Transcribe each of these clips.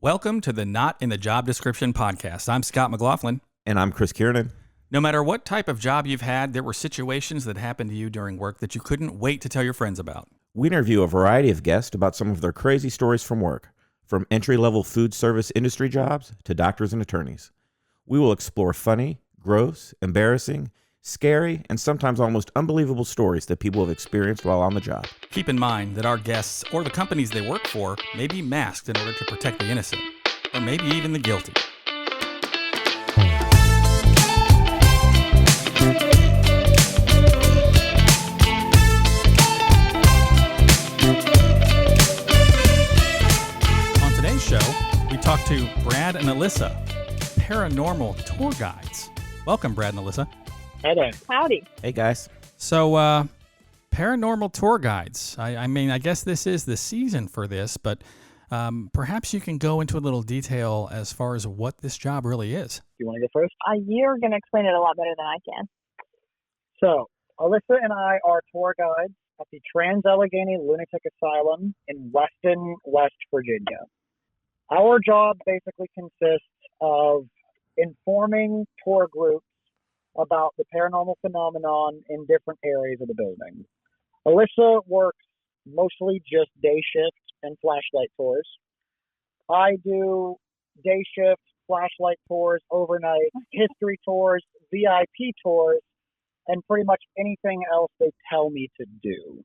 Welcome to the Not in the Job Description podcast. I'm Scott McLaughlin. And I'm Chris Kiernan. No matter what type of job you've had, there were situations that happened to you during work that you couldn't wait to tell your friends about. We interview a variety of guests about some of their crazy stories from work, from entry-level food service industry jobs to doctors and attorneys. We will explore funny, gross, embarrassing, scary, and sometimes almost unbelievable stories that people have experienced while on the job. Keep in mind that our guests or the companies they work for may be masked in order to protect the innocent, or maybe even the guilty. On today's show, we talk to Brad and Alyssa, Paranormal tour guides. Welcome, Brad and Alyssa. Hey there. Howdy. Hey, guys. So, Paranormal tour guides. I mean, I guess this is the season for this, but perhaps you can go into a little detail as far as what this job really is. You want to go first? You're going to explain it a lot better than I can. So, Alyssa and I are tour guides at the Trans-Allegheny Lunatic Asylum in Weston, West Virginia. Our job basically consists of informing tour groups about the paranormal phenomenon in different areas of the building. Alyssa works mostly just day shift and flashlight tours. I do day shift, flashlight tours, overnight, history tours, VIP tours, and pretty much anything else they tell me to do.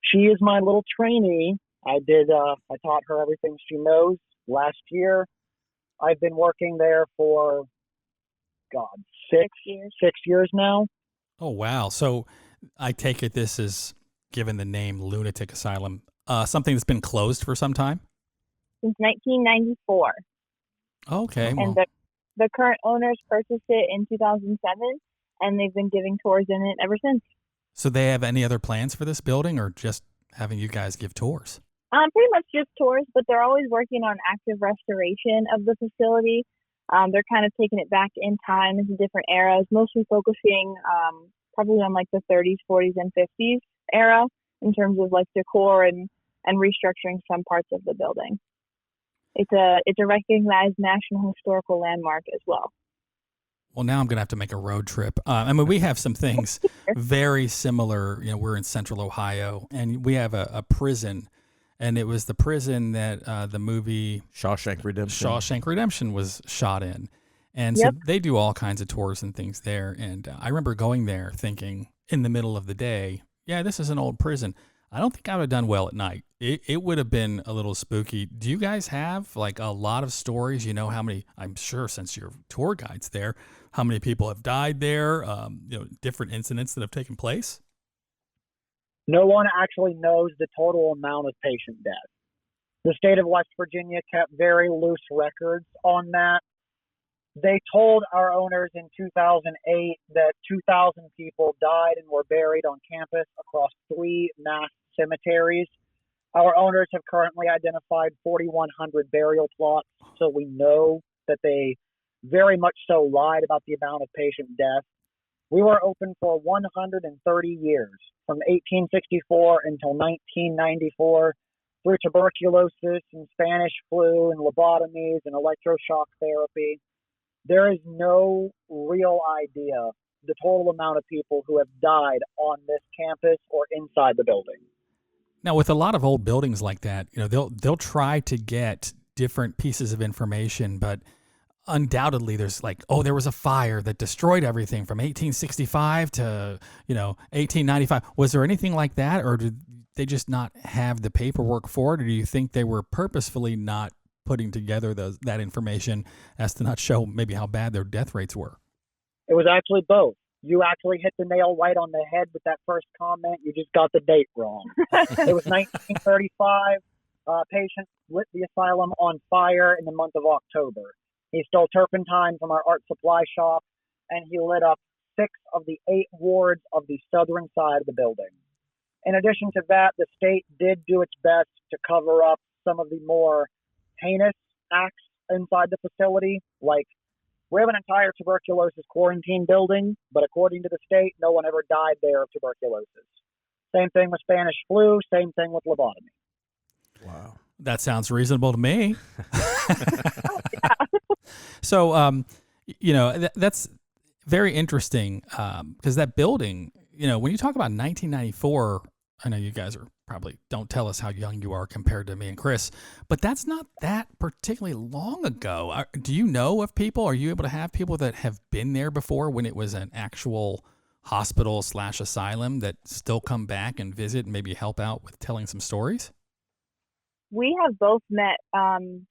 She is my little trainee. I taught her everything she knows last year. I've been working there for, six years now. Oh, wow. So I take it this is, given the name Lunatic Asylum, something that's been closed for some time? Since 1994. Okay. And the current owners purchased it in 2007, and they've been giving tours in it ever since. So they have any other plans for this building or just having you guys give tours? Pretty much just tours, but they're always working on active restoration of the facility. They're kind of taking it back in time into different eras, mostly focusing probably on like the 30s, 40s, and 50s era in terms of like decor and restructuring some parts of the building. It's a recognized national historical landmark as well. Well, now I'm going to have to make a road trip. I mean, we have some things very similar. You know, we're in Central Ohio, and we have a prison. And it was the prison that the movie Shawshank Redemption was shot in. And Yep. so they do all kinds of tours and things there. And I remember going there thinking in the middle of the day, yeah, this is an old prison. I don't think I would have done well at night. It would have been a little spooky. Do you guys have like a lot of stories? You know how many, I'm sure since you're tour guides there, how many people have died there, different incidents that have taken place? No one actually knows the total amount of patient death. The state of West Virginia kept very loose records on that. They told our owners in 2008 that 2,000 people died and were buried on campus across 3 mass cemeteries. Our owners have currently identified 4,100 burial plots, so we know that they very much so lied about the amount of patient death. We were open for 130 years, from 1864 until 1994, through tuberculosis and Spanish flu and lobotomies and electroshock therapy. There is no real idea the total amount of people who have died on this campus or inside the building. Now, with a lot of old buildings like that, you know, they'll try to get different pieces of information, but undoubtedly there's like, oh, there was a fire that destroyed everything from 1865 to, 1895. Was there anything like that, or did they just not have the paperwork for it, or do you think they were purposefully not putting together that information as to not show maybe how bad their death rates were? It was actually both. You actually hit the nail right on the head with that first comment. You just got the date wrong. It was 1935. Patient lit the asylum on fire in the month of October. He stole turpentine from our art supply shop, and he lit up 6 of the 8 wards of the southern side of the building. In addition to that, the state did do its best to cover up some of the more heinous acts inside the facility, like we have an entire tuberculosis quarantine building, but according to the state, no one ever died there of tuberculosis. Same thing with Spanish flu, same thing with lobotomy. Wow. That sounds reasonable to me. So, that's very interesting because that building, when you talk about 1994, I know you guys are probably don't tell us how young you are compared to me and Chris, but that's not that particularly long ago. Do you know of people? Are you able to have people that have been there before when it was an actual hospital / asylum that still come back and visit and maybe help out with telling some stories? We have both met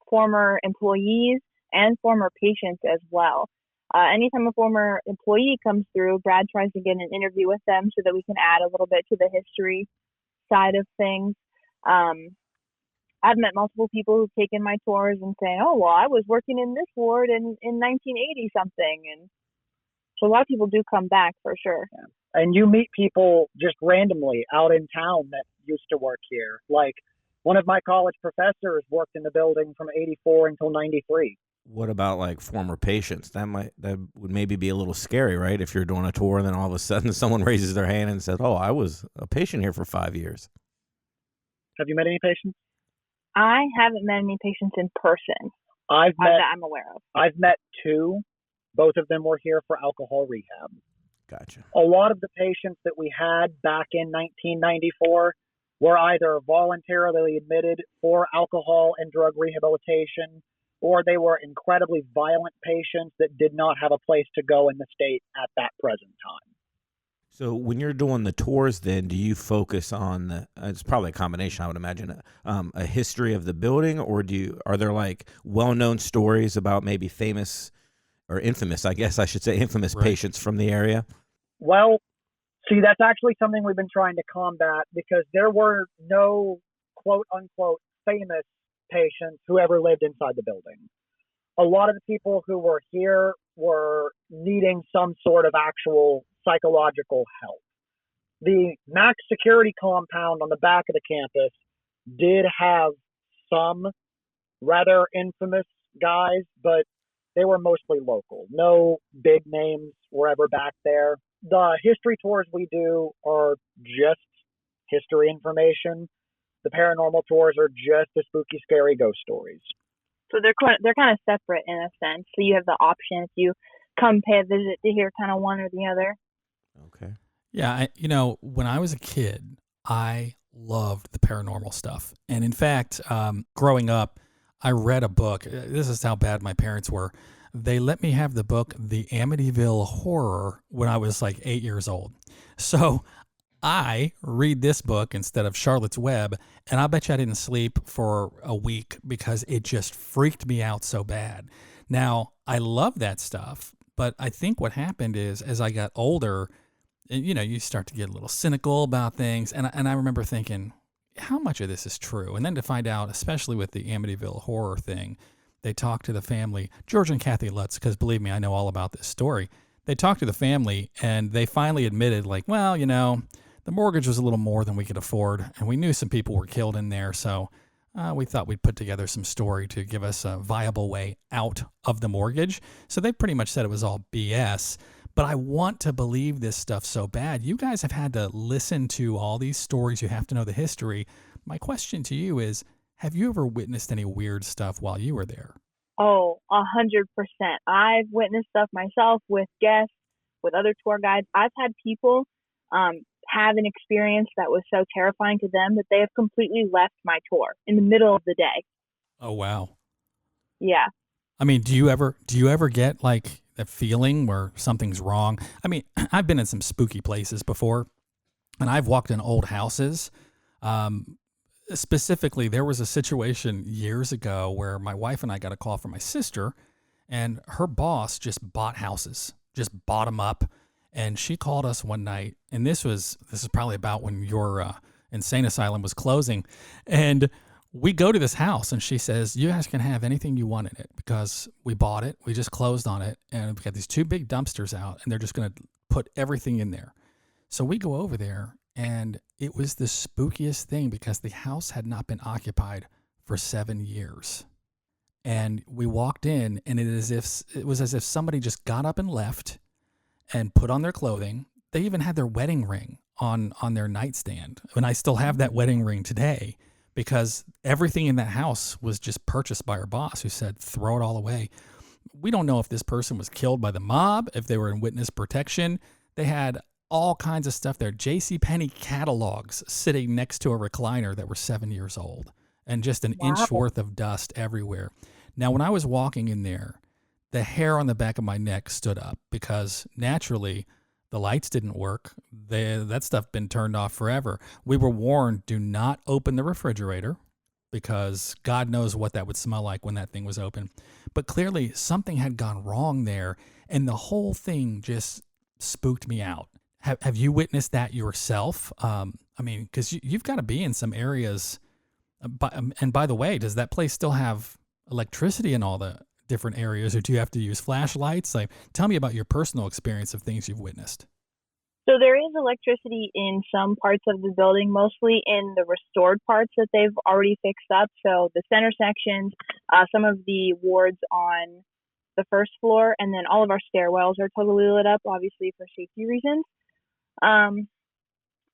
former employees and former patients as well. Anytime a former employee comes through, Brad tries to get an interview with them so that we can add a little bit to the history side of things. I've met multiple people who've taken my tours and saying, oh, well, I was working in this ward in 1980 something. And so a lot of people do come back for sure. Yeah. And you meet people just randomly out in town that used to work here. Like one of my college professors worked in the building from 84 until 93. What about like former patients? That would maybe be a little scary, right? If you're doing a tour and then all of a sudden someone raises their hand and says, "Oh, I was a patient here for 5 years." Have you met any patients? I haven't met any patients in person that I'm aware of. I've met two. Both of them were here for alcohol rehab. Gotcha. A lot of the patients that we had back in 1994 were either voluntarily admitted for alcohol and drug rehabilitation, or they were incredibly violent patients that did not have a place to go in the state at that present time. So when you're doing the tours, then do you focus on it's probably a combination, I would imagine, a history of the building, or are there like well-known stories about maybe famous or infamous, I guess I should say, infamous Right. patients from the area? Well, see, that's actually something we've been trying to combat because there were no quote-unquote famous patients who ever lived inside the building. A lot of the people who were here were needing some sort of actual psychological help. The max security compound on the back of the campus did have some rather infamous guys, but they were mostly local. No big names were ever back there. The history tours we do are just history information. The paranormal tours are just the spooky, scary ghost stories. So they're kind of separate in a sense. So you have the option if you come pay a visit to hear kind of one or the other. Okay. Yeah, when I was a kid, I loved the paranormal stuff. And in fact, growing up, I read a book. This is how bad my parents were. They let me have the book, The Amityville Horror, when I was like 8 years old. So I read this book instead of Charlotte's Web, and I bet you I didn't sleep for a week because it just freaked me out so bad. Now, I love that stuff, but I think what happened is as I got older, you start to get a little cynical about things. And I remember thinking, how much of this is true? And then to find out, especially with the Amityville Horror thing, they talked to the family, George and Kathy Lutz, because believe me, I know all about this story. They talked to the family and they finally admitted, like, well, the mortgage was a little more than we could afford, and we knew some people were killed in there, so we thought we'd put together some story to give us a viable way out of the mortgage. So they pretty much said it was all BS, but I want to believe this stuff so bad. You guys have had to listen to all these stories. You have to know the history. My question to you is, have you ever witnessed any weird stuff while you were there? Oh, 100%. I've witnessed stuff myself with guests, with other tour guides. I've had people have an experience that was so terrifying to them that they have completely left my tour in the middle of the day. Oh, wow. Yeah. I mean, do you ever get like that feeling where something's wrong? I mean, I've been in some spooky places before, and I've walked in old houses. Specifically, there was a situation years ago where my wife and I got a call from my sister, and her boss just bought houses, just bought them up. And she called us one night, and this is probably about when your insane asylum was closing. And we go to this house, and she says, you guys can have anything you want in it because we bought it. We just closed on it, and we've got these two big dumpsters out, and they're just going to put everything in there. So we go over there, and it was the spookiest thing because the house had not been occupied for 7 years. And we walked in, and it was as if somebody just got up and left and put on their clothing. They even had their wedding ring on their nightstand. And I still have that wedding ring today because everything in that house was just purchased by our boss, who said, throw it all away. We don't know if this person was killed by the mob, if they were in witness protection. They had all kinds of stuff there. JCPenney catalogs sitting next to a recliner that were 7 years old, and just an inch worth of dust everywhere. Now, when I was walking in there, the hair on the back of my neck stood up, because naturally the lights didn't work. That stuff been turned off forever. We were warned, do not open the refrigerator, because God knows what that would smell like when that thing was open. But clearly something had gone wrong there, and the whole thing just spooked me out. Have you witnessed that yourself? I mean, because you've got to be in some areas. And by the way, does that place still have electricity in all the different areas, or do you have to use flashlights? Like, tell me about your personal experience of things you've witnessed. So there is electricity in some parts of the building, mostly in the restored parts that they've already fixed up. So the center sections, some of the wards on the first floor, and then all of our stairwells are totally lit up, obviously for safety reasons.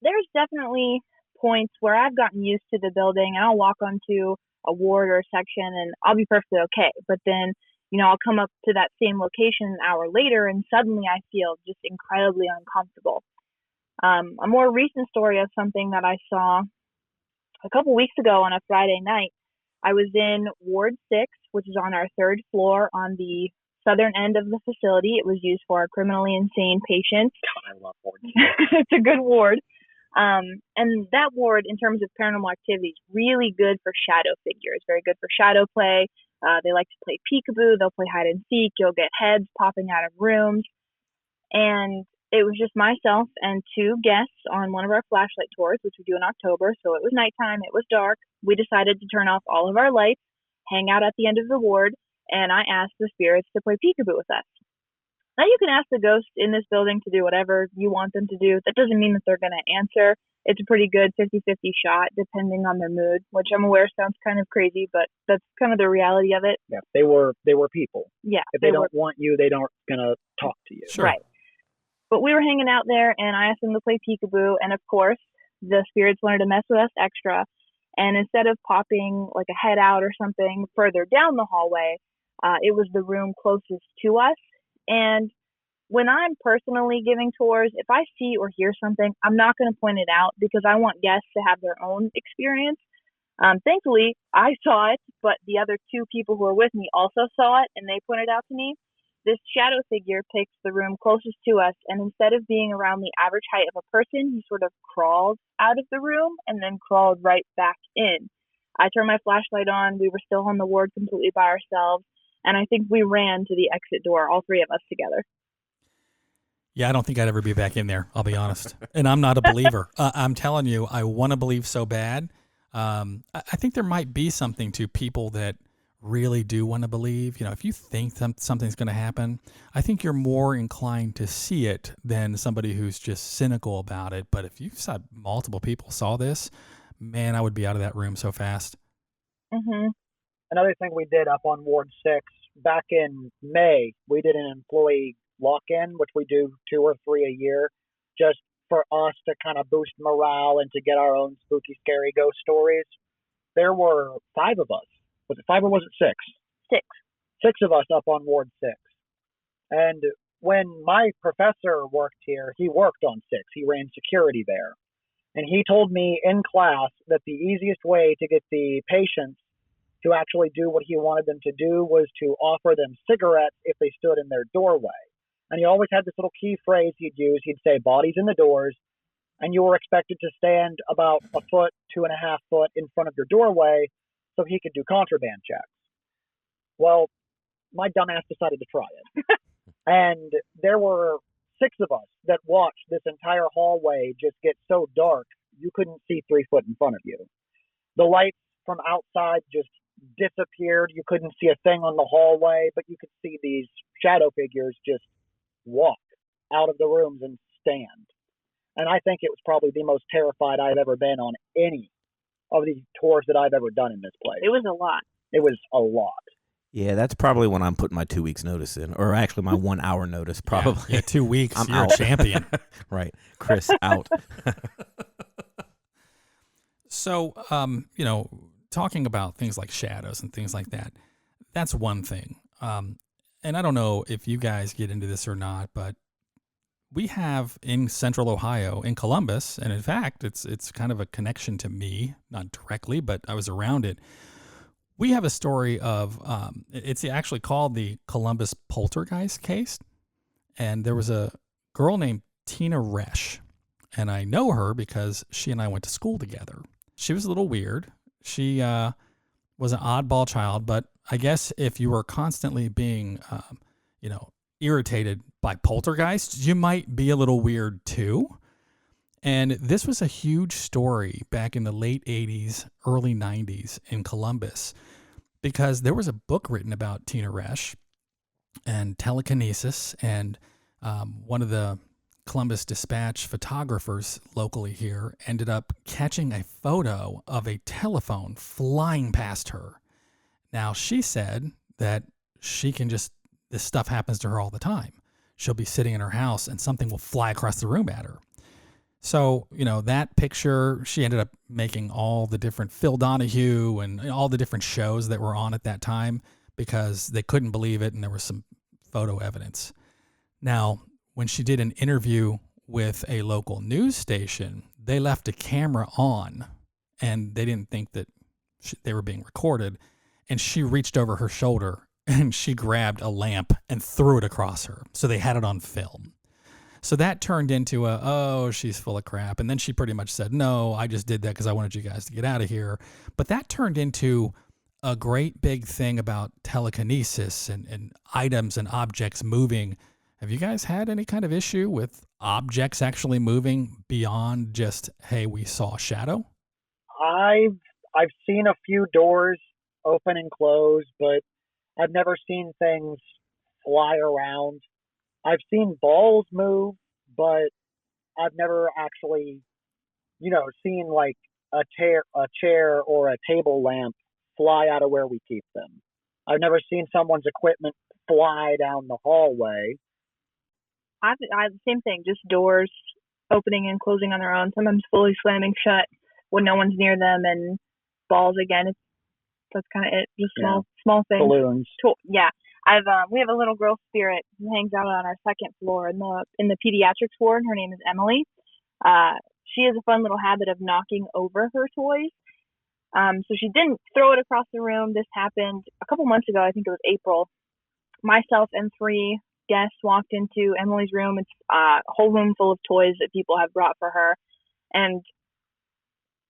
There's definitely points where I've gotten used to the building, and I'll walk onto a ward or a section and I'll be perfectly okay. But then, I'll come up to that same location an hour later and suddenly I feel just incredibly uncomfortable. A more recent story of something that I saw a couple weeks ago on a Friday night. I was in Ward 6, which is on our third floor on the southern end of the facility. It was used for our criminally insane patients. God, I love Ward 6. It's a good ward. And that ward, in terms of paranormal activity, is really good for shadow figures, very good for shadow play. They like to play peekaboo. They'll play hide and seek. You'll get heads popping out of rooms. And it was just myself and two guests on one of our flashlight tours, which we do in October. So it was nighttime. It was dark. We decided to turn off all of our lights, hang out at the end of the ward, and I asked the spirits to play peekaboo with us. Now, you can ask the ghosts in this building to do whatever you want them to do. That doesn't mean that they're going to answer. It's a pretty good 50-50 shot, depending on their mood, which I'm aware sounds kind of crazy, but that's kind of the reality of it. Yeah, they were people. Yeah. If they don't want you, they don't going to talk to you. Sure. Right. But we were hanging out there, and I asked them to play peekaboo, and of course, the spirits wanted to mess with us extra. And instead of popping like a head out or something further down the hallway, it was the room closest to us. And when I'm personally giving tours, if I see or hear something, I'm not going to point it out because I want guests to have their own experience. Thankfully, I saw it, but the other two people who were with me also saw it, and they pointed out to me. This shadow figure picks the room closest to us, and instead of being around the average height of a person, he sort of crawled out of the room and then crawled right back in. I turned my flashlight on. We were still on the ward completely by ourselves, and I think we ran to the exit door, all three of us together. Yeah, I don't think I'd ever be back in there, I'll be honest. And I'm not a believer. I'm telling you, I want to believe so bad. I think there might be something to people that really do want to believe. If you think something's going to happen, I think you're more inclined to see it than somebody who's just cynical about it. But if you saw multiple people saw this, man, I would be out of that room so fast. Mm-hmm. Another thing we did up on Ward 6, back in May, we did an employee lock-in, which we do 2 or 3 a year, just for us to kind of boost morale and to get our own spooky, scary ghost stories. There were 5 of us. Was it 5 or was it 6? 6. 6 of us up on Ward 6. And when my professor worked here, he worked on 6. He ran security there. And he told me in class that the easiest way to get the patients to actually do what he wanted them to do was to offer them cigarettes if they stood in their doorway. And he always had this little key phrase he'd use. He'd say, bodies in the doors, and you were expected to stand about a foot, 2.5 foot in front of your doorway so he could do contraband checks. Well, my dumbass decided to try it. And there were 6 of us that watched this entire hallway just get so dark, you couldn't see 3 foot in front of you. The lights from outside just disappeared. You couldn't see a thing on the hallway, but you could see these shadow figures just walk out of the rooms and stand. And I think it was probably the most terrified I've ever been on any of these tours that I've ever done in this place. It was a lot. It was a lot. Yeah, that's probably when I'm putting my 2 weeks notice in, or actually my 1 hour notice, probably. Yeah, 2 weeks. I'm You're out. a champion. Right. Chris, out. So, talking about things like shadows and things like that, that's one thing. And I don't know if you guys get into this or not, but we have in Central Ohio, in Columbus, and in fact, it's kind of a connection to me, not directly, but I was around it. We have a story of, it's actually called the Columbus Poltergeist case. And there was a girl named Tina Resch. And I know her because she and I went to school together. She was a little weird. She was an oddball child, but I guess if you were constantly being, irritated by poltergeists, you might be a little weird too. And this was a huge story back in the late 80s, early 90s in Columbus, because there was a book written about Tina Resch and telekinesis, and one of the Columbus Dispatch photographers locally here ended up catching a photo of a telephone flying past her. Now, she said that this stuff happens to her all the time. She'll be sitting in her house and something will fly across the room at her. So, that picture, she ended up making all the different Phil Donahue and all the different shows that were on at that time because they couldn't believe it and there was some photo evidence. Now, when she did an interview with a local news station, they left a camera on and they didn't think that they were being recorded. And she reached over her shoulder and she grabbed a lamp and threw it across her. So they had it on film. So that turned into she's full of crap. And then she pretty much said, no, I just did that because I wanted you guys to get out of here. But that turned into a great big thing about telekinesis and items and objects moving. Have you guys had any kind of issue with objects actually moving beyond just, hey, we saw a shadow? I've seen a few doors open and close, but I've never seen things fly around. I've seen balls move, but I've never actually, seen like a chair or a table lamp fly out of where we keep them. I've never seen someone's equipment fly down the hallway. I same thing, just doors opening and closing on their own, sometimes fully slamming shut when no one's near them, and balls again. That's kind of it, just small things. Balloons. Yeah. We have a little girl spirit who hangs out on our second floor in the pediatrics ward. Her name is Emily. She has a fun little habit of knocking over her toys. So she didn't throw it across the room. This happened a couple months ago. I think it was April. Myself and 3 guests walked into Emily's room. It's a whole room full of toys that people have brought for her. And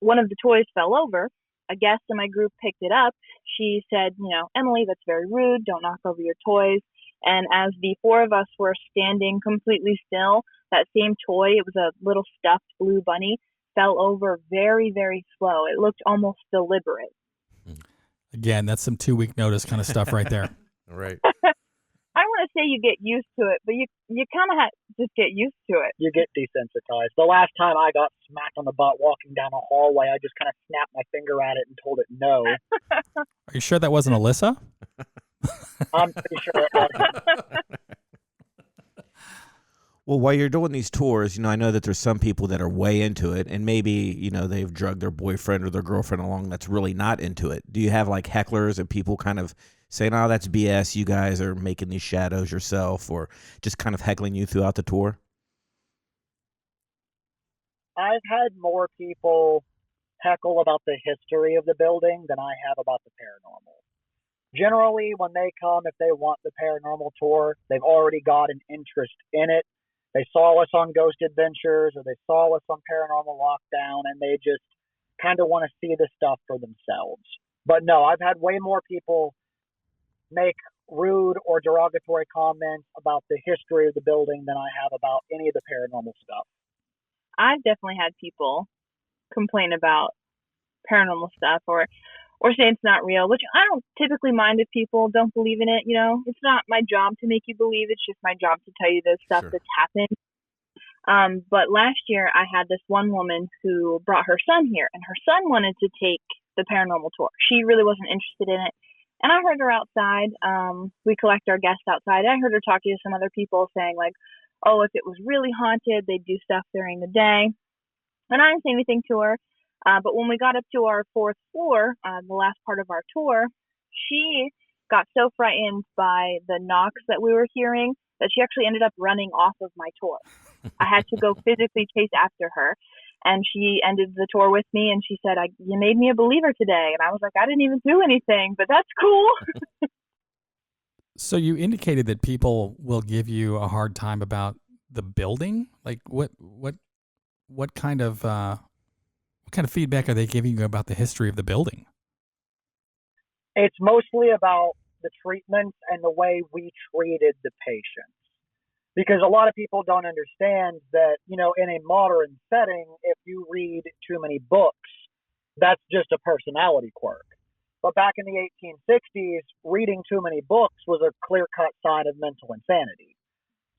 one of the toys fell over. A guest in my group picked it up. She said, Emily, that's very rude. Don't knock over your toys. And as the 4 of us were standing completely still, that same toy, it was a little stuffed blue bunny, fell over very, very slow. It looked almost deliberate. Again, that's some 2-week notice kind of stuff right there. Right. I don't want to say you get used to it, but you kind of just get used to it. You get desensitized. The last time I got smacked on the butt walking down a hallway, I just kind of snapped my finger at it and told it no. Are you sure that wasn't Alyssa? I'm pretty sure it wasn't. Well, while you're doing these tours, I know that there's some people that are way into it, and maybe, they've drugged their boyfriend or their girlfriend along that's really not into it. Do you have like hecklers and people kind of saying, oh, that's BS, you guys are making these shadows yourself, or just kind of heckling you throughout the tour? I've had more people heckle about the history of the building than I have about the paranormal. Generally, when they come, if they want the paranormal tour, they've already got an interest in it. They saw us on Ghost Adventures or they saw us on Paranormal Lockdown, and they just kind of want to see the stuff for themselves. But no, I've had way more people make rude or derogatory comments about the history of the building than I have about any of the paranormal stuff. I've definitely had people complain about paranormal stuff or say it's not real, which I don't typically mind if people don't believe in it. It's not my job to make you believe. It's just my job to tell you the stuff that's happened. But last year I had this one woman who brought her son here, and her son wanted to take the paranormal tour. She really wasn't interested in it. And I heard her outside. We collect our guests outside. I heard her talking to some other people saying like, oh, if it was really haunted, they'd do stuff during the day. And I didn't say anything to her. But when we got up to our fourth floor, the last part of our tour, she got so frightened by the knocks that we were hearing that she actually ended up running off of my tour. I had to go physically chase after her. And she ended the tour with me, and she said, you made me a believer today. And I was like, I didn't even do anything, but that's cool. So you indicated that people will give you a hard time about the building. Like what kind of feedback are they giving you about the history of the building? It's mostly about the treatments and the way we treated the patients. Because a lot of people don't understand that, in a modern setting, if you read too many books, that's just a personality quirk. But back in the 1860s, reading too many books was a clear-cut sign of mental insanity.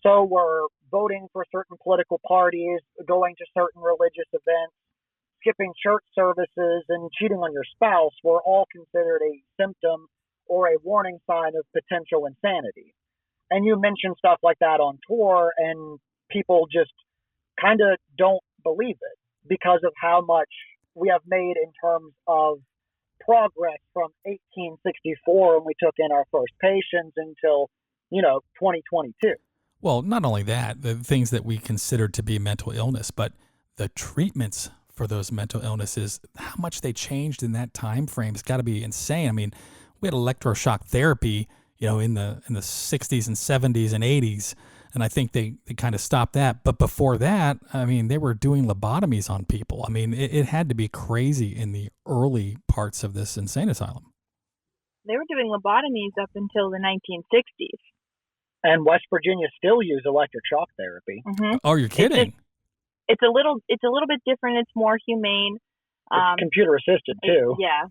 So we're voting for certain political parties, going to certain religious events, skipping church services, and cheating on your spouse were all considered a symptom or a warning sign of potential insanity. And you mention stuff like that on tour, and people just kind of don't believe it because of how much we have made in terms of progress from 1864 when we took in our first patients until, 2022. Well, not only that, the things that we considered to be mental illness, but the treatments for those mental illnesses, how much they changed in that time frame has got to be insane. I mean, we had electroshock therapy, in the 60s and 70s and 80s, and I think they kind of stopped that. But before that, I mean, they were doing lobotomies on people. I mean, it had to be crazy in the early parts of this insane asylum. They were doing lobotomies up until the 1960s. And West Virginia still use electric shock therapy. Mm-hmm. Oh, you're kidding? It's a little bit different. It's more humane. It's computer assisted too. Yeah,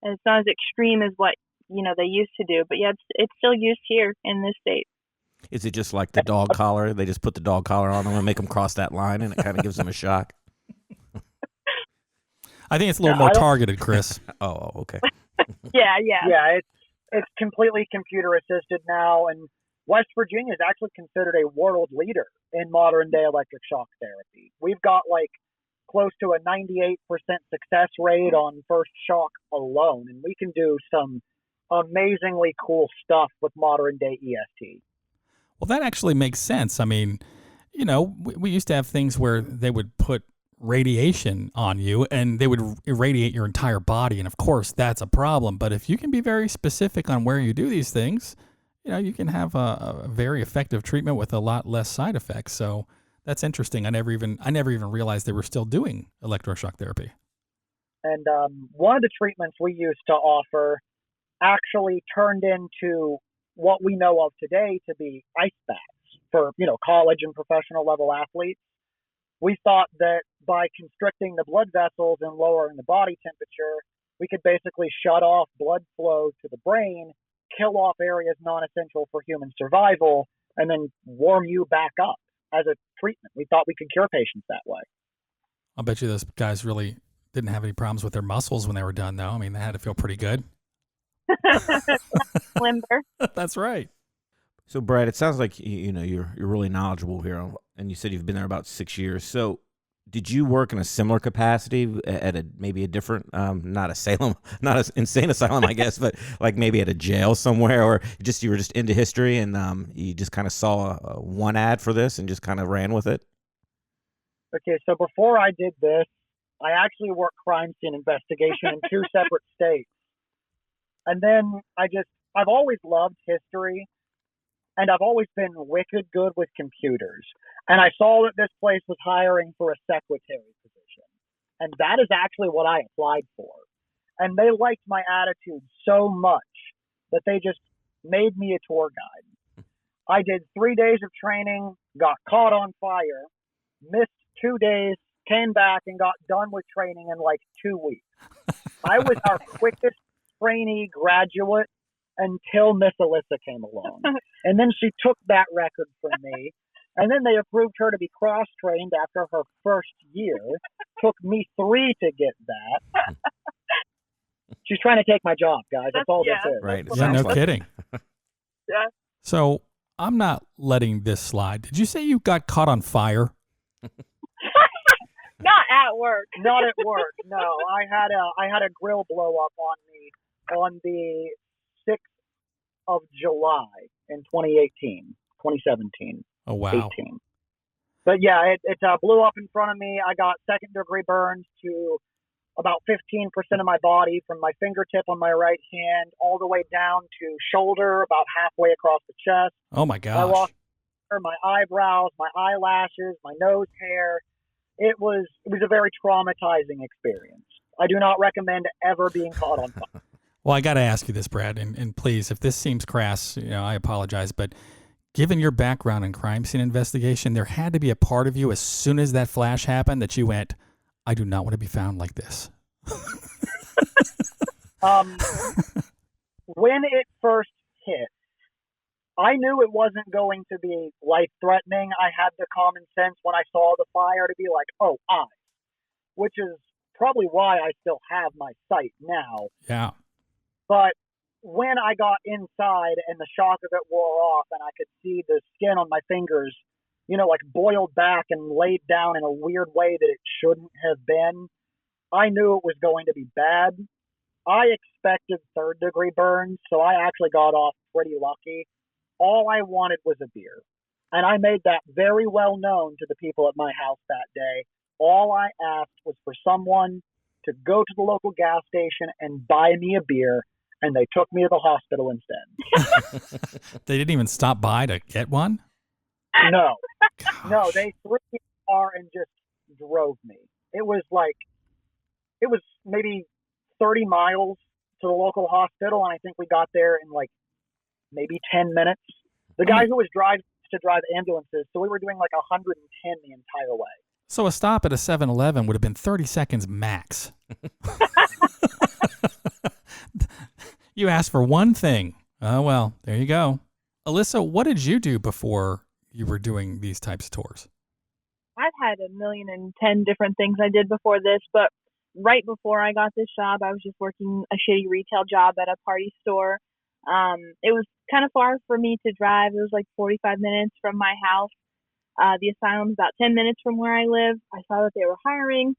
and it's not as extreme as what they used to do. But yeah, it's still used here in this state. Is it just like the dog collar? They just put the dog collar on them and make them cross that line, and it kind of gives them a shock. I think it's a little more targeted, Chris. Oh, okay. Yeah. It's completely computer assisted now, and West Virginia is actually considered a world leader in modern day electric shock therapy. We've got close to a 98% success rate on first shock alone, and we can do some amazingly cool stuff with modern day EST. Well, that actually makes sense. I mean, we used to have things where they would put radiation on you and they would irradiate your entire body. And of course, that's a problem. But if you can be very specific on where you do these things, you can have a very effective treatment with a lot less side effects. So that's interesting. I never even realized they were still doing electroshock therapy. And one of the treatments we used to offer actually turned into what we know of today to be ice baths for, college and professional level athletes. We thought that by constricting the blood vessels and lowering the body temperature, we could basically shut off blood flow to the brain, kill off areas non-essential for human survival, and then warm you back up as a treatment. We thought we could cure patients that way. I'll bet you those guys really didn't have any problems with their muscles when they were done, though. I mean, they had to feel pretty good. Limber. That's right. So, Brad, it sounds like you're really knowledgeable here, and you said you've been there about 6 years. So, did you work in a similar capacity at maybe a different, not an insane asylum, I guess, but like maybe at a jail somewhere, or you were just into history and you just kind of saw one ad for this and just kind of ran with it? Okay, so before I did this, I actually worked crime scene investigation in 2 separate states. And then I've always loved history, and I've always been wicked good with computers. And I saw that this place was hiring for a secretary position. And that is actually what I applied for. And they liked my attitude so much that they just made me a tour guide. I did 3 days of training, got caught on fire, missed 2 days, came back and got done with training in 2 weeks. I was our quickest trainee graduate until Miss Alyssa came along. And then she took that record from me. And then they approved her to be cross-trained after her first year. Took me 3 to get that. She's trying to take my job, guys. That's all this is. Right. Yeah, no kidding. Yeah. So I'm not letting this slide. Did you say you got caught on fire? Not at work. Not at work. No, I had a grill blow up on me on the 6th of July in 2017. Oh, wow. 18. But yeah, it blew up in front of me. I got second-degree burns to about 15% of my body, from my fingertip on my right hand all the way down to shoulder, about halfway across the chest. Oh, my I gosh. lost my eyebrows, my eyelashes, my nose hair. It was a very traumatizing experience. I do not recommend ever being caught on fire. Well, I got to ask you this, Brad, and please, if this seems crass, I apologize, but given your background in crime scene investigation, there had to be a part of you as soon as that flash happened that you went, I do not want to be found like this. When it first hit, I knew it wasn't going to be life-threatening. I had the common sense when I saw the fire to be like, oh, eyes, which is probably why I still have my sight now. Yeah. But when I got inside and the shock of it wore off and I could see the skin on my fingers, like boiled back and laid down in a weird way that it shouldn't have been, I knew it was going to be bad. I expected third-degree burns, so I actually got off pretty lucky. All I wanted was a beer. And I made that very well known to the people at my house that day. All I asked was for someone to go to the local gas station and buy me a beer, and they took me to the hospital instead. They didn't even stop by to get one? No. Gosh. No, they threw me in the car and just drove me. It was maybe 30 miles to the local hospital, and I think we got there in maybe 10 minutes. The guy who was driving to drive ambulances, so we were doing 110 the entire way. So a stop at a 7-Eleven would have been 30 seconds max. You asked for one thing. Oh, well, there you go. Alyssa, what did you do before you were doing these types of tours? I've had 1,010 different things I did before this, but right before I got this job, I was just working a shitty retail job at a party store. It was kind of far for me to drive. It was 45 minutes from my house. The asylum's about 10 minutes from where I live. I saw that they were hiring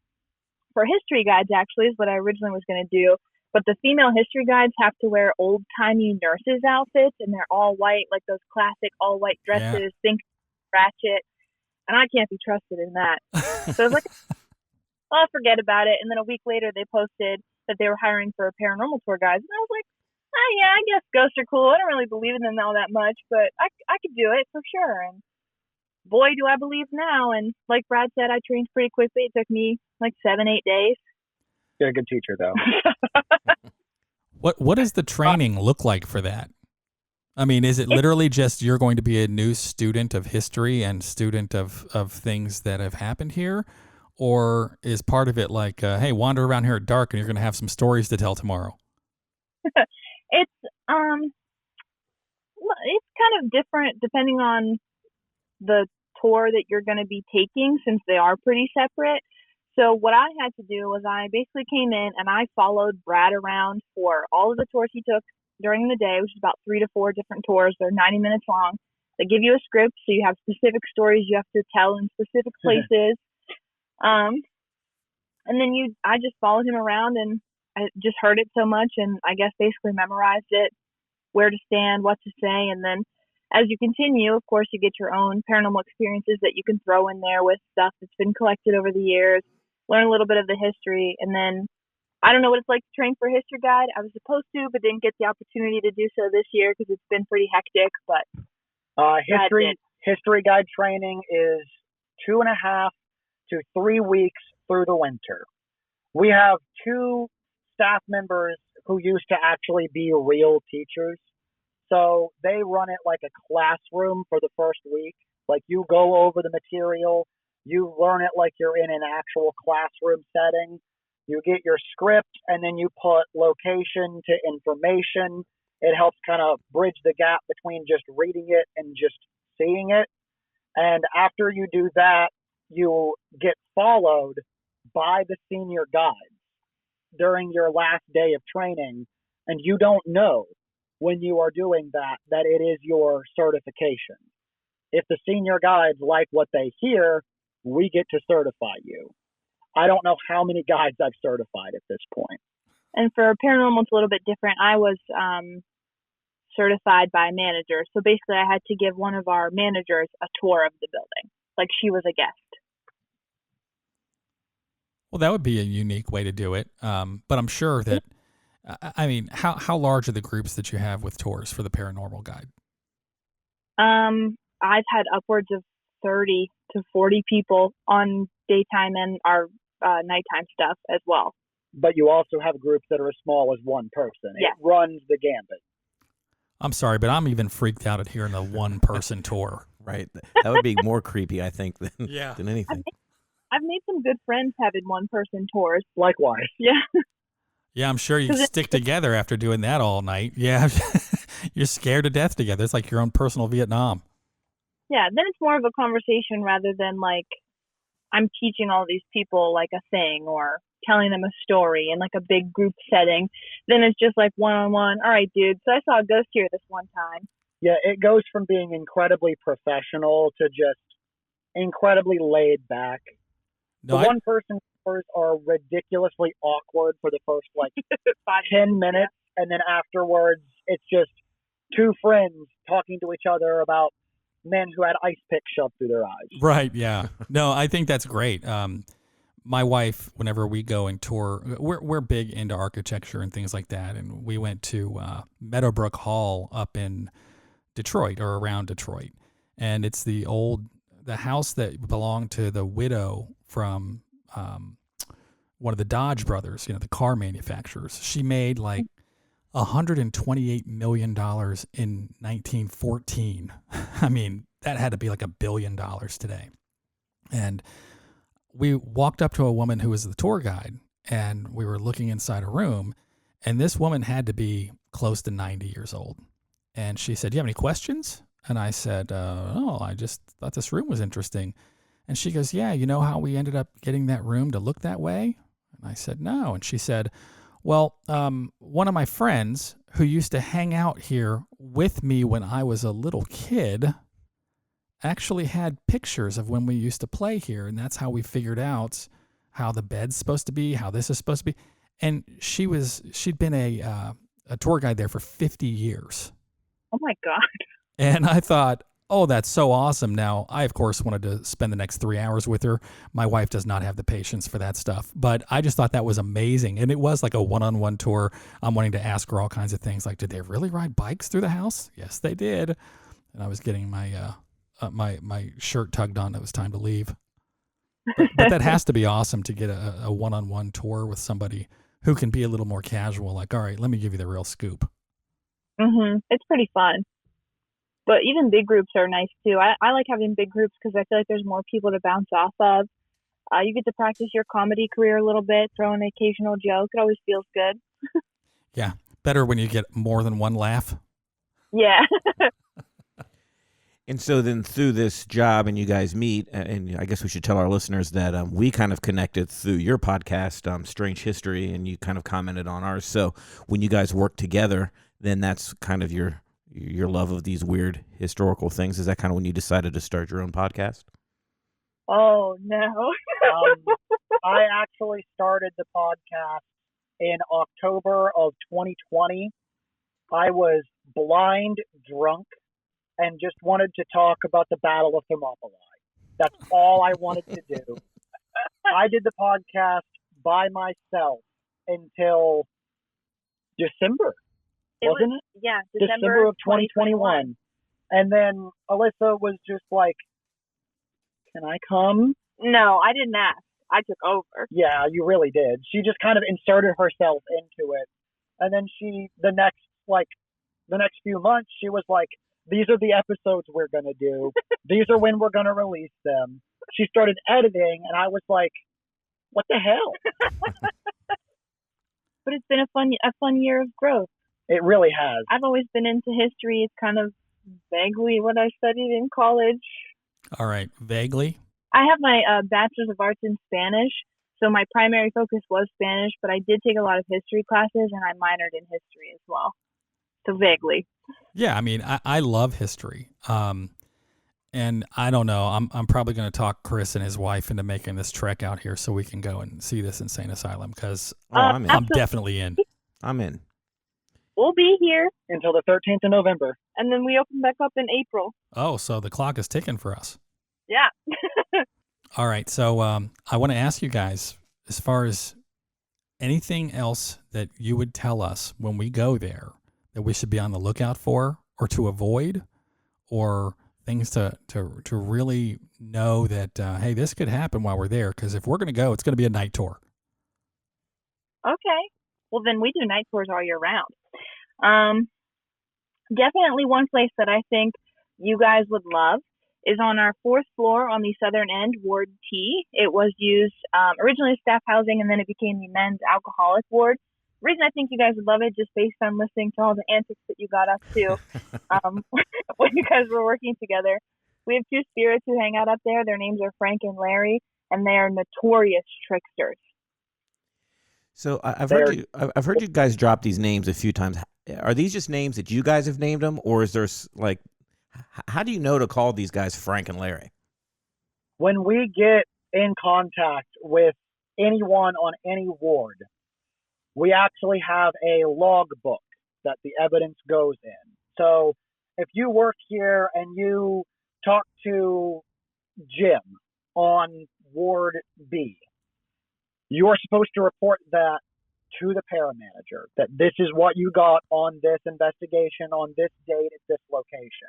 for history guides, actually, is what I originally was going to do. But the female history guides have to wear old-timey nurses' outfits, and they're all white, like those classic all-white dresses, think ratchet. And I can't be trusted in that. So I was like, I'll forget about it. And then a week later, they posted that they were hiring for paranormal tour guides. And I was like, oh, yeah, I guess ghosts are cool. I don't really believe in them all that much, but I could do it for sure. And boy, do I believe now. And like Brad said, I trained pretty quickly. It took me 7-8 days. You're a good teacher, though. What does the training look like for that? I mean, is it literally just you're going to be a new student of history and student of things that have happened here? Or is part of it hey, wander around here at dark and you're going to have some stories to tell tomorrow? It's kind of different depending on the tour that you're going to be taking, since they are pretty separate. So what I had to do was I basically came in and I followed Brad around for all of the tours he took during the day, which is about 3 to 4 different tours. They're 90 minutes long. They give you a script, so you have specific stories you have to tell in specific places. And then I just followed him around, and I just heard it so much, and I guess basically memorized it, where to stand, what to say. And then as you continue, of course, you get your own paranormal experiences that you can throw in there with stuff that's been collected over the years, learn a little bit of the history. And then I don't know what it's like to train for a history guide. I was supposed to, but didn't get the opportunity to do so this year because it's been pretty hectic. But history guide training is 2.5 to 3 weeks through the winter. We have 2 staff members who used to actually be real teachers. So they run it like a classroom for the first week. You go over the material, you learn it like you're in an actual classroom setting. You get your script, and then you put location to information. It helps kind of bridge the gap between just reading it and just seeing it. And after you do that, you get followed by the senior guides during your last day of training. And you don't know when you are doing that it is your certification. If the senior guides like what they hear, we get to certify you. I don't know how many guides I've certified at this point. And for paranormal, it's a little bit different. I was certified by a manager. So basically, I had to give one of our managers a tour of the building, like she was a guest. Well, that would be a unique way to do it. But I'm sure that, I mean, how large are the groups that you have with tours for the paranormal guide? I've had upwards of 30 to 40 people on daytime and our nighttime stuff as well. But you also have groups that are as small as one person. Yeah. It runs the gambit. I'm sorry, but I'm even freaked out at hearing a one-person tour. Right. That would be more creepy, I think, than anything. I've made some good friends having one-person tours. Likewise. Yeah. Yeah, I'm sure you stick together after doing that all night. Yeah, you're scared to death together. It's like your own personal Vietnam. Yeah, then it's more of a conversation rather than like I'm teaching all these people like a thing or telling them a story in like a big group setting. Then it's just like one-on-one. All right, dude. So I saw a ghost here this one time. Yeah, it goes from being incredibly professional to just incredibly laid back. No, the one-person tours are ridiculously awkward for the first like 10 minutes, and then afterwards it's just two friends talking to each other about men who had ice picks shoved through their eyes. Right, yeah. No, I think that's great. My wife, whenever we go and tour, we're big into architecture and things like that, and we went to Meadowbrook Hall up in Detroit or around Detroit, and it's the house that belonged to the widow from one of the Dodge brothers, the car manufacturers. She made like $128 million in 1914. I mean, that had to be like $1 billion today. And we walked up to a woman who was the tour guide, and we were looking inside a room, and this woman had to be close to 90 years old. And she said, "Do you have any questions?" And I said, "Oh, I just thought this room was interesting." And she goes, "Yeah, you know how we ended up getting that room to look that way?" And I said, "No." And she said, "Well, one of my friends who used to hang out here with me when I was a little kid actually had pictures of when we used to play here, and that's how we figured out how the bed's supposed to be, how this is supposed to be." And she'd been a tour guide there for 50 years. Oh my God. And I thought, oh, that's so awesome. Now, I, of course, wanted to spend the next 3 hours with her. My wife does not have the patience for that stuff. But I just thought that was amazing. And it was like a one-on-one tour. I'm wanting to ask her all kinds of things like, did they really ride bikes through the house? Yes, they did. And I was getting my my shirt tugged on. It was time to leave. But that has to be awesome to get a one-on-one tour with somebody who can be a little more casual. Like, all right, let me give you the real scoop. It's pretty fun. But even big groups are nice too. I like having big groups because I feel like there's more people to bounce off of. You get to practice your comedy career a little bit, throw an occasional joke. It always feels good. Yeah. Better when you get more than one laugh. Yeah. And so then through this job and you guys meet, and I guess we should tell our listeners that we kind of connected through your podcast, Strange History, and you kind of commented on ours. So when you guys work together, then that's kind of your love of these weird historical things. Is that kind of when you decided to start your own podcast? Oh, no. I actually started the podcast in October of 2020. I was blind, drunk, and just wanted to talk about the Battle of Thermopylae. That's all I wanted to do. I did the podcast by myself until December, wasn't it? Yeah, December of 2021. And then Alyssa was just like, "Can I come?" No, I didn't ask. I took over. Yeah, you really did. She just kind of inserted herself into it. And then the next few months, she was like, "These are the episodes we're going to do. These are when we're going to release them." She started editing, and I was like, what the hell? But it's been a fun year of growth. It really has. I've always been into history. It's kind of vaguely what I studied in college. All right. Vaguely? I have my Bachelor's of Arts in Spanish, so my primary focus was Spanish, but I did take a lot of history classes, and I minored in history as well. So vaguely. Yeah, I mean, I love history. And I don't know. I'm probably going to talk Chris and his wife into making this trek out here so we can go and see this insane asylum because I'm in. I'm definitely in. I'm in. We'll be here until the 13th of November. and then we open back up in April. Oh, so the clock is ticking for us. Yeah. All right. So I want to ask you guys, as far as anything else that you would tell us when we go there that we should be on the lookout for or to avoid, or things to really know that, hey, this could happen while we're there. Because if we're going to go, it's going to be a night tour. Okay. Well, then we do night tours all year round. Definitely one place that I think you guys would love is on our 4th floor on the southern end, Ward T. It was used originally as staff housing, and then it became the men's alcoholic ward. The reason I think you guys would love it, just based on listening to all the antics that you got up to when you guys were working together. We have 2 spirits who hang out up there. Their names are Frank and Larry, and they are notorious tricksters. So I've heard you guys drop these names a few times. Are these just names that you guys have named them, or is there like, how do you know to call these guys Frank and Larry? When we get in contact with anyone on any ward, we actually have a log book that the evidence goes in. So if you work here and you talk to Jim on Ward B, you are supposed to report that to the paramanager, that this is what you got on this investigation on this date at this location.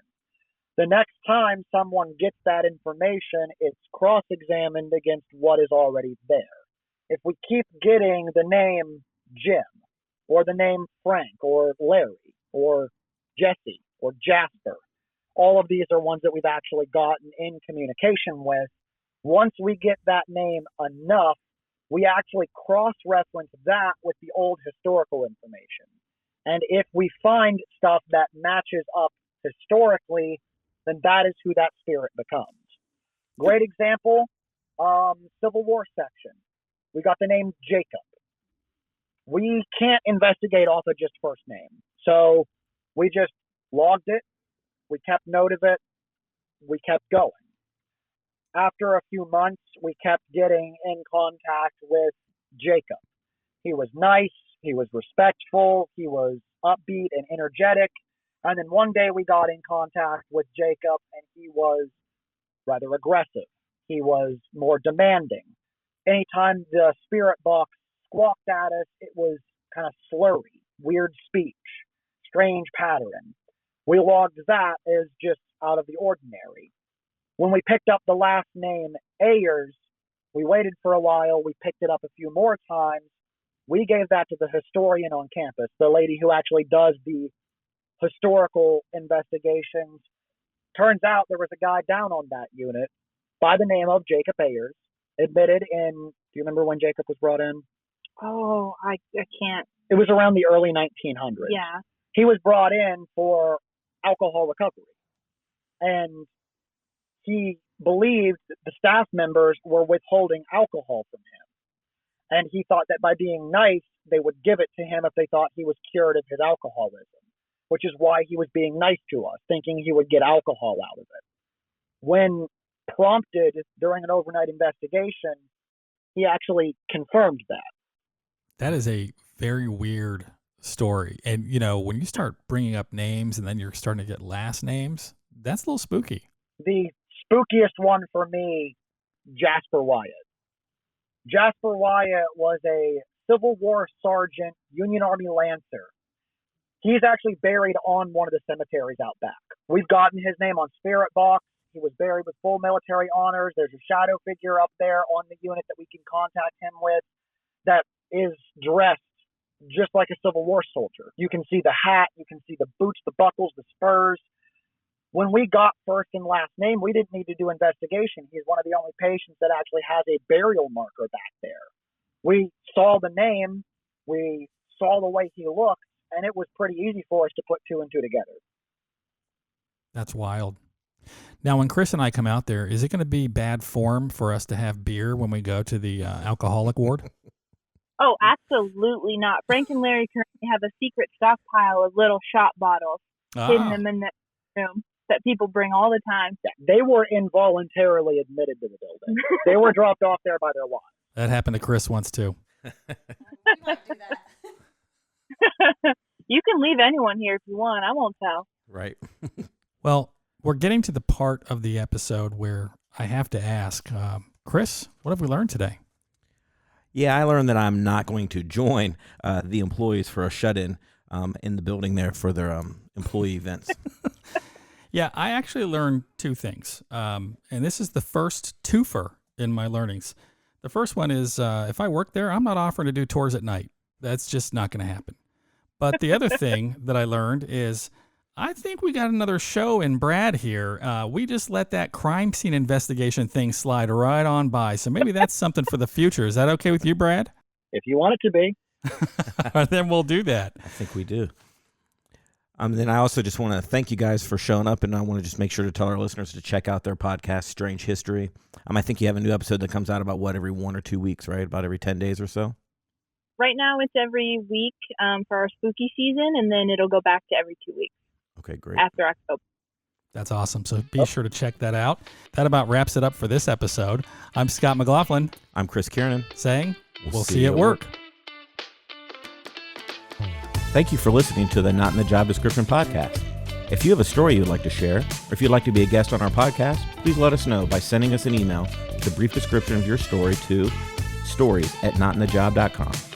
The next time someone gets that information, it's cross-examined against what is already there. If we keep getting the name Jim, or the name Frank, or Larry, or Jesse, or Jasper, all of these are ones that we've actually gotten in communication with. Once we get that name enough, we actually cross-reference that with the old historical information. And if we find stuff that matches up historically, then that is who that spirit becomes. Great example, Civil War section. We got the name Jacob. We can't investigate off of just first name. So we just logged it. We kept note of it. We kept going. After a few months, we kept getting in contact with Jacob. He was nice. He was respectful. He was upbeat and energetic. And then one day we got in contact with Jacob, and he was rather aggressive. He was more demanding. Anytime the spirit box squawked at us, it was kind of slurry, weird speech, strange pattern. We logged that as just out of the ordinary. When we picked up the last name Ayers, we waited for a while. We picked it up a few more times. We gave that to the historian on campus, the lady who actually does the historical investigations. Turns out there was a guy down on that unit by the name of Jacob Ayers, admitted in, do you remember when Jacob was brought in? Oh, I can't. It was around the early 1900s. Yeah. He was brought in for alcohol recovery. And he believed that the staff members were withholding alcohol from him. And he thought that by being nice, they would give it to him if they thought he was cured of his alcoholism, which is why he was being nice to us, thinking he would get alcohol out of it. When prompted during an overnight investigation, he actually confirmed that. That is a very weird story. And, you know, when you start bringing up names and then you're starting to get last names, that's a little spooky. The spookiest one for me, Jasper Wyatt. Jasper Wyatt was a Civil War sergeant, Union Army Lancer. He's actually buried on one of the cemeteries out back. We've gotten his name on Spirit Box. He was buried with full military honors. There's a shadow figure up there on the unit that we can contact him with that is dressed just like a Civil War soldier. You can see the hat, you can see the boots, the buckles, the spurs. When we got first and last name, we didn't need to do investigation. He's one of the only patients that actually has a burial marker back there. We saw the name, we saw the way he looked, and it was pretty easy for us to put 2 and 2 together. That's wild. Now, when Chris and I come out there, is it going to be bad form for us to have beer when we go to the alcoholic ward? Oh, absolutely not. Frank and Larry currently have a secret stockpile of little shot bottles hidden them in that room. that people bring all the time. They were involuntarily admitted to the building. They were dropped off there by their wives. That happened to Chris once too. Not do that. You can leave anyone here if you want. I won't tell. Right. Well, we're getting to the part of the episode where I have to ask, Chris, what have we learned today? Yeah, I learned that I'm not going to join the employees for a shut-in in the building there for their employee events. Yeah, I actually learned two things. And this is the first twofer in my learnings. The first one is if I work there, I'm not offering to do tours at night. That's just not going to happen. But the other thing that I learned is I think we got another show in Brad here. We just let that crime scene investigation thing slide right on by. So maybe that's something for the future. Is that okay with you, Brad? If you want it to be. Then we'll do that. I think we do. Then I also just want to thank you guys for showing up, and I want to just make sure to tell our listeners to check out their podcast, Strange History. I think you have a new episode that comes out about, every 1 or 2 weeks, right? About every 10 days or so? Right now it's every week for our spooky season, and then it'll go back to every 2 weeks. Okay, great. After October. That's awesome. So be sure to check that out. That about wraps it up for this episode. I'm Scott McLaughlin. I'm Chris Kiernan. Saying, we'll see you at work. Thank you for listening to the Not in the Job Description podcast. If you have a story you'd like to share, or if you'd like to be a guest on our podcast, please let us know by sending us an email with a brief description of your story to stories@notinthejob.com.